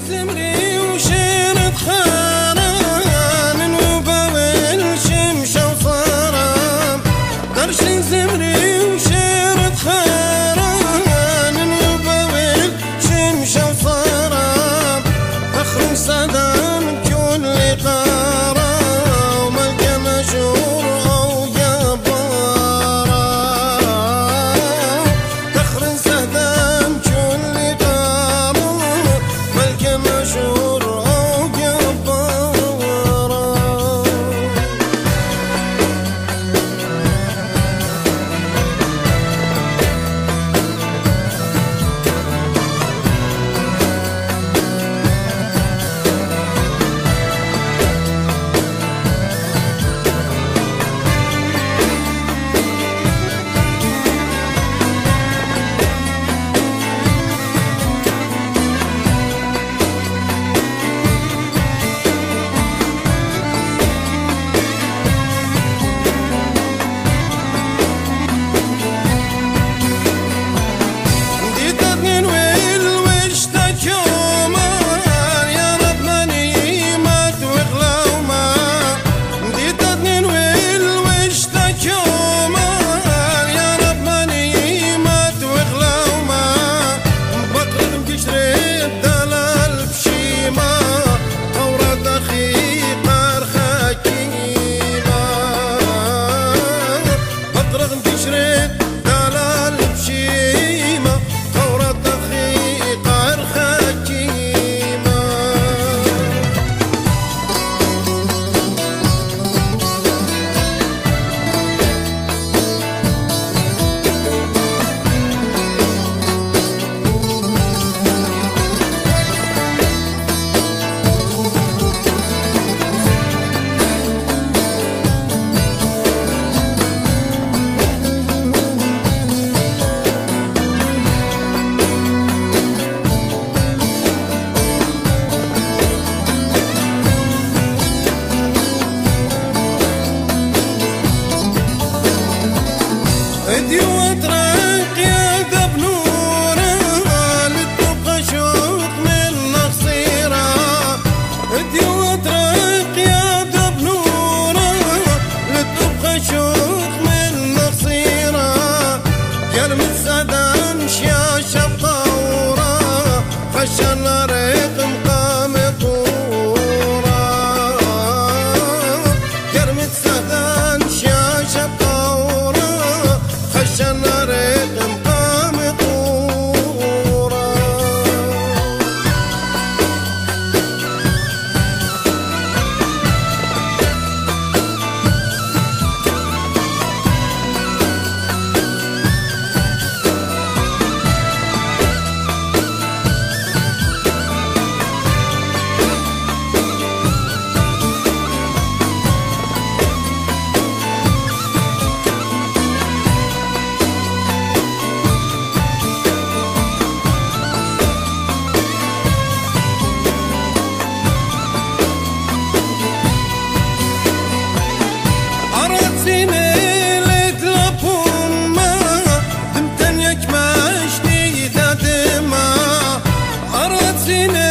زمري وشيرة خاران وباول شمشة وصارم درش زمري وشيرة خاران وباول شمشة وصارم أخر صدام كل قارة وملقى مشهور أو جبارة أخر صدام كل قارة ملقى مشهور أو جبارة ادي واترك يا دبنورة لتبقى شوط من نصيرة ادي واترك يا دبنورة لتبقى شوط من نصيرة كلمة سدان شاشة بطورة فشل رقم قام طورة كلمة سدان شاشة بطورة خشنا رقم قام طورة Sine